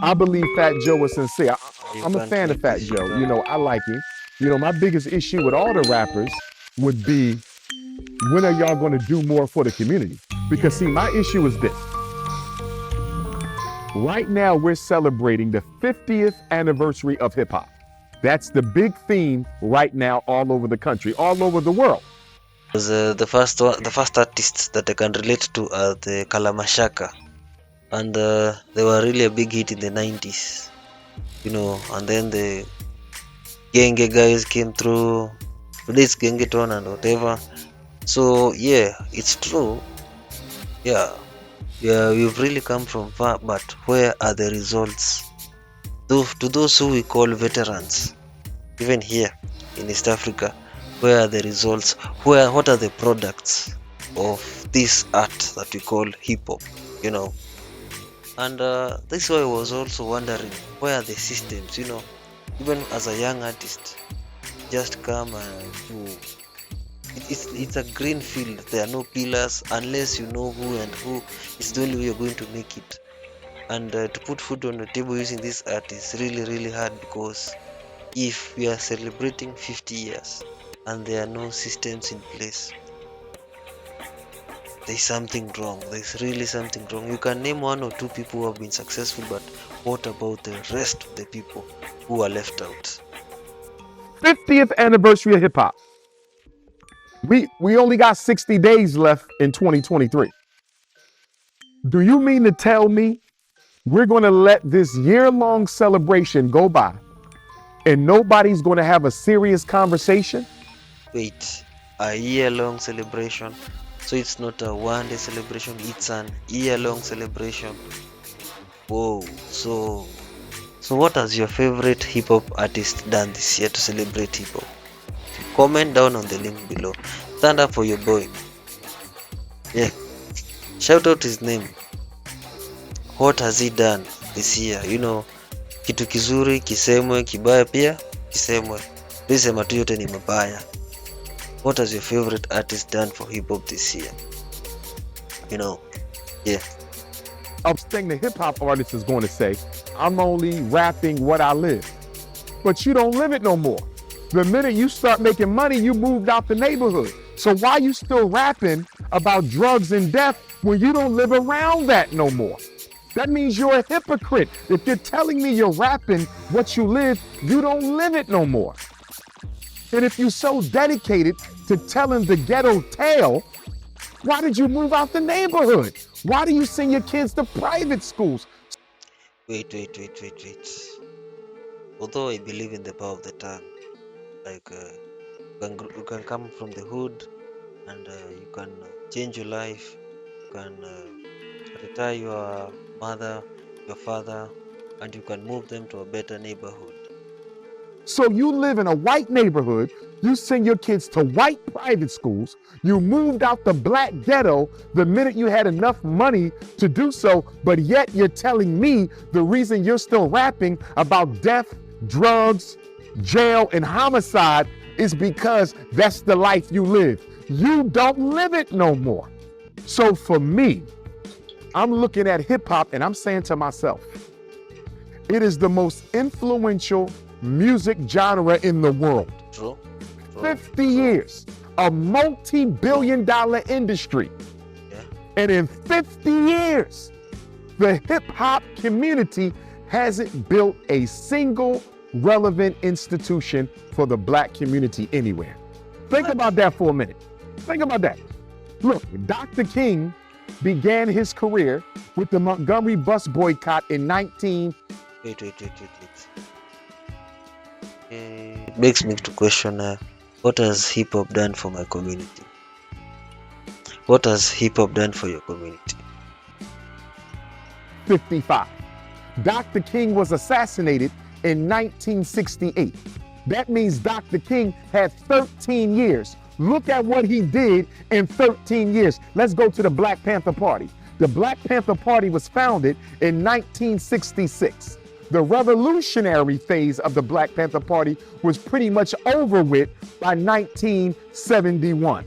I believe Fat Joe was sincere. You I'm a can't fan of make Fat this shit Joe. up. I like him. My biggest issue with all the rappers would be, when are y'all going to do more for the community? Because see, my issue is this. Right now, we're celebrating the 50th anniversary of hip hop. That's the big theme right now all over the country, all over the world. Because the first artists that I can relate to are the Kalamashaka, and they were really a big hit in the 90s. And then the Genge guys came through. Today's Genge Ton and whatever. So yeah, it's true. Yeah, yeah, we've really come from far, but where are the results? To those who we call veterans, even here in East Africa, where are the results? What are the products of this art that we call hip hop? You know, and this is why I was also wondering, where are the systems? Even as a young artist, just come and do. It's a green field. There are no pillars unless you know who and who. It's the only way you're going to make it. And to put food on the table using this art is really, really hard, because if we are celebrating 50 years and there are no systems in place, there's something wrong. There's really something wrong. You can name one or two people who have been successful, but what about the rest of the people who are left out? 50th anniversary of hip hop. We only got 60 days left in 2023. Do you mean to tell me we're going to let this year-long celebration go by and nobody's going to have a serious conversation? Wait, a year-long celebration? So it's not a one-day celebration, it's an year-long celebration. Whoa, so what has your favorite hip hop artist done this year to celebrate hip hop? Comment down on the link below. Stand up for your boy. Yeah, shout out his name. What has he done this year? Kitu kizuri kisemwe, kibaya pia kisemwe. Sema tu yote ni mabaya. What has your favorite artist done for hip hop this year? Yeah. I was thinking the hip hop artist is going to say, I'm only rapping what I live. But you don't live it no more. The minute you start making money, you moved out the neighborhood. So why you still rapping about drugs and death when you don't live around that no more? That means you're a hypocrite. If you're telling me you're rapping what you live, you don't live it no more. And if you're so dedicated to telling the ghetto tale, why did you move out the neighborhood? Why do you send your kids to private schools? Wait. Although I believe in the power of the tongue, like you can come from the hood and you can change your life. You can retire your mother, your father, and you can move them to a better neighborhood. So you live in a white neighborhood, you send your kids to white private schools, you moved out the black ghetto the minute you had enough money to do so, but yet you're telling me the reason you're still rapping about death, drugs, jail, and homicide is because that's the life you live. You don't live it no more. So for me, I'm looking at hip hop and I'm saying to myself, it is the most influential music genre in the world. True. 50 years, a multi-billion-dollar industry. Yeah. And in 50 years, the hip hop community hasn't built a single relevant institution for the black community anywhere. Think about that for a minute. Think about that. Look, Dr. King began his career with the Montgomery bus boycott in 19... Wait. It makes me to question what has hip hop done for my community? What has hip hop done for your community? 55. Dr. King was assassinated in 1968. That means Dr. King had 13 years. Look at what he did in 13 years. Let's go to the Black Panther Party. The Black Panther Party was founded in 1966. The revolutionary phase of the Black Panther Party was pretty much over with by 1971.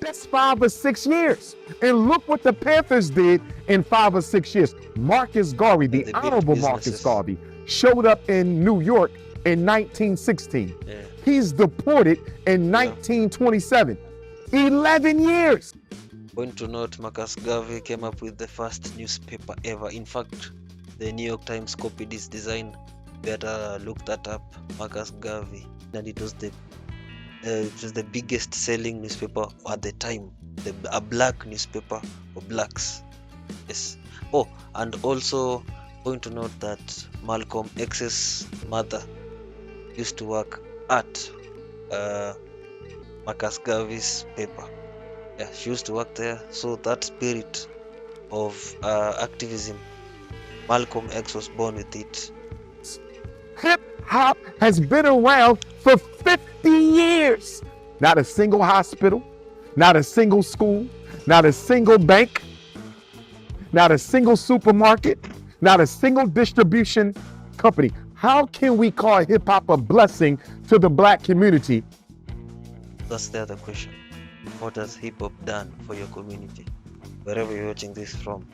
That's 5 or 6 years. And look what the Panthers did in 5 or 6 years. Marcus Garvey, Yeah, the they built Honorable Marcus businesses. Garvey, showed up in New York in 1916. Yeah. He's deported in 1927. 11 years. Point to note, Marcus Garvey came up with the first newspaper ever. In fact, the New York Times copied his design. Better look that up, Marcus Garvey, and it was the biggest selling newspaper at the time, a black newspaper for blacks. Yes. Oh, and also point to note that Malcolm X's mother used to work at Marcus Garvey's paper. Yeah, she used to work there. So that spirit of activism, Malcolm X was born with it. Hip hop has been around for 50 years. Not a single hospital, not a single school, not a single bank, not a single supermarket, not a single distribution company. How can we call hip hop a blessing to the black community? That's the other question. What has hip hop done for your community? Wherever you're watching this from.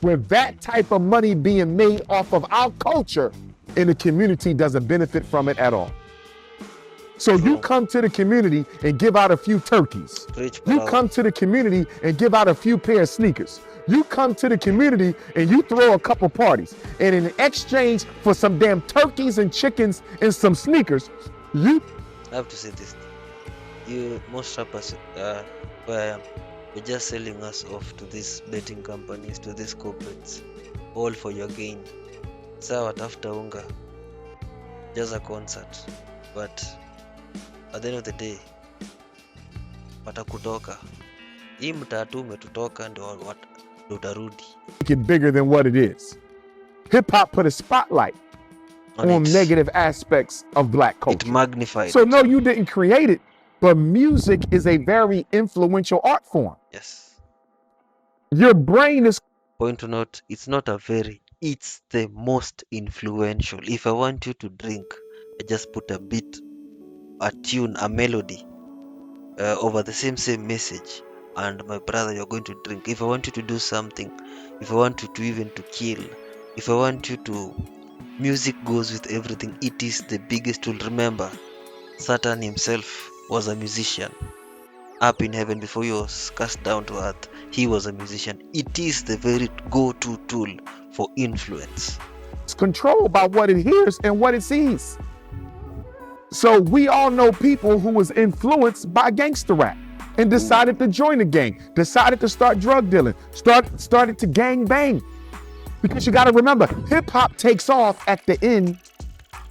When that type of money being made off of our culture and the community doesn't benefit from it at all. So you come to the community and give out a few turkeys. You come to the community and give out a few pair of sneakers. You come to the community and you throw a couple parties. And in exchange for some damn turkeys and chickens and some sneakers, I have to say this. Most rappers where I am, you're just selling us off to these betting companies, to these corporates, all for your gain. Sawa, tafuta unga, just a concert, but at the end of the day, watakutoka. Hii mtaa tu umetutoka ndio utarudi. Make it bigger than what it is. Hip hop put a spotlight on negative aspects of black culture. It magnified. So no, you didn't create it, but music is a very influential art form. Yes. Your brain is... Point to note, it's the most influential. If I want you to drink, I just put a beat, a tune, a melody over the same message, and my brother, you're going to drink. If I want you to do something, if I want you to even to kill, if I want you to... Music goes with everything. It is the biggest tool. Remember, Satan himself was a musician. Up in heaven before he was cast down to earth, he was a musician. It is the very go-to tool for influence. It's controlled by what it hears and what it sees. So we all know people who was influenced by gangster rap and decided to join the gang, decided to start drug dealing, started to gang bang. Because you got to remember, hip hop takes off at the end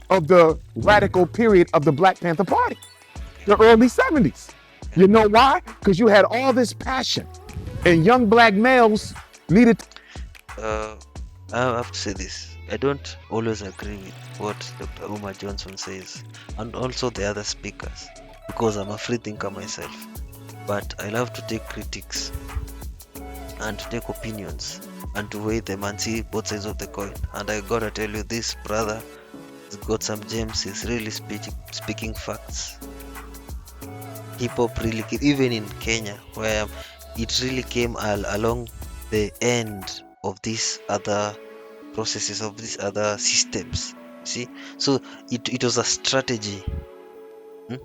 of the radical period of the Black Panther Party, the early 70s. You know why? Because you had all this passion and young black males needed... I have to say this. I don't always agree with what Dr. Umar Johnson says and also the other speakers because I'm a free thinker myself. But I love to take critics and to take opinions and to weigh them and see both sides of the coin. And I gotta tell you, this brother has got some gems. He's really speaking facts. Hip hop really came, even in Kenya, where it really came along the end of these other processes, of these other systems. See, so it was a strategy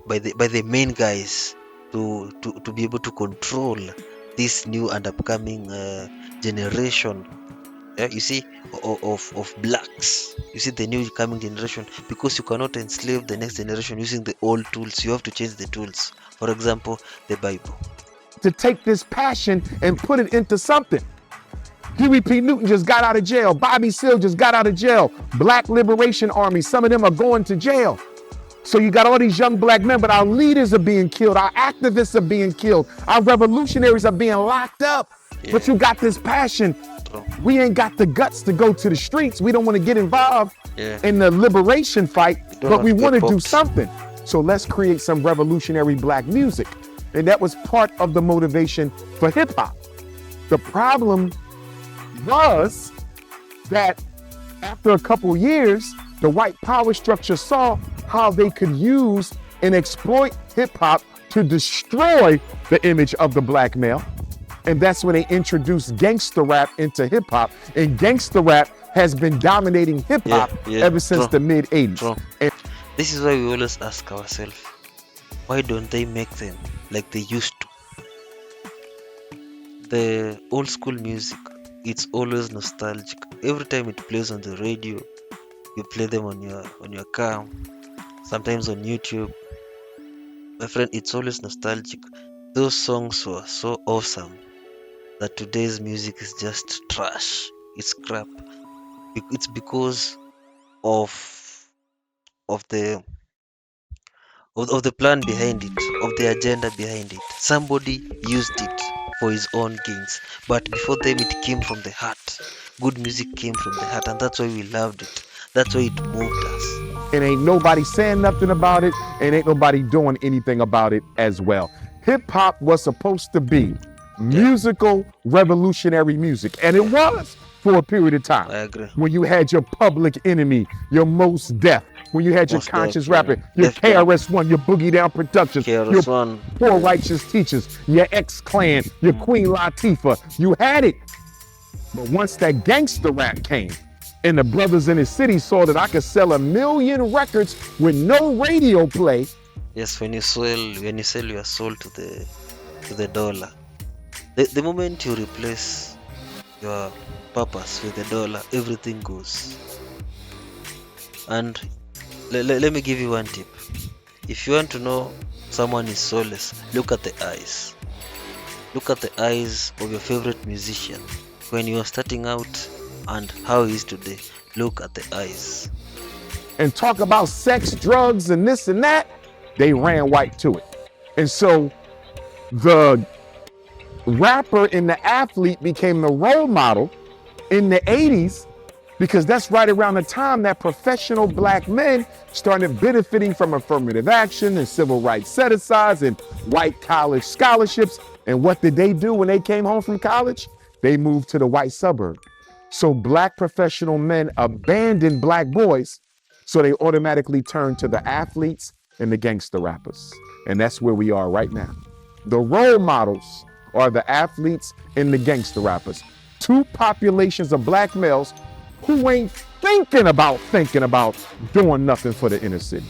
by the main guys to be able to control this new and upcoming generation. You see, of blacks. You see, the new coming generation, because you cannot enslave the next generation using the old tools. You have to change the tools. For example, the Bible. To take this passion and put it into something. Huey P. Newton just got out of jail. Bobby Seale just got out of jail. Black Liberation Army, some of them are going to jail. So you got all these young black men, but our leaders are being killed. Our activists are being killed. Our revolutionaries are being locked up. Yeah. But you got this passion. We ain't got the guts to go to the streets. We don't want to get involved in the liberation fight, but we want to do something. So let's create some revolutionary black music. And that was part of the motivation for hip hop. The problem was that after a couple years, the white power structure saw how they could use and exploit hip hop to destroy the image of the black male And that's when they introduced gangster rap into hip hop. And gangster rap has been dominating hip hop ever since the mid 80s. True. This is why we always ask ourselves, why don't they make them like they used to? The old school music, it's always nostalgic. Every time it plays on the radio, you play them on your car, sometimes on YouTube. My friend, it's always nostalgic. Those songs were so awesome that today's music is just trash. It's crap. It's because of of the of the plan behind it, of the agenda behind it. Somebody used it for his own gains, but before them it came from the heart. Good music came from the heart, and that's why we loved it. That's why it moved us. And ain't nobody saying nothing about it, and ain't nobody doing anything about it as well. Hip hop was supposed to be musical, revolutionary music, and it was for a period of time. I agree. When you had your Public Enemy, your Most Def, when you had your Most conscious Def, rapper, your Def Jam. KRS-One, your Boogie Down Productions, your KRS-One. Poor Righteous Teachers, your X-Clan, your Queen Latifah. You had it. But once that gangster rap came, and the brothers in the city saw that I could sell 1 million records with no radio play. Yes, when you sell your soul to the dollar. The moment you replace your purpose with the dollar, everything goes. And let me give you one tip. If you want to know someone is soulless, look at the eyes. Look at the eyes of your favorite musician when you are starting out and how he is today. Look at the eyes. And talk about sex, drugs, and this and that, they ran right to it. And so the rapper and the athlete became the role model in the 80s, because that's right around the time that professional black men started benefiting from affirmative action and civil rights set-asides and white college scholarships. And what did they do when they came home from college? They moved to the white suburb. So black professional men abandoned black boys, so they automatically turned to the athletes and the gangster rappers. And that's where we are right now. The role models are the athletes and the gangster rappers. Two populations of black males who ain't thinking about doing nothing for the inner city.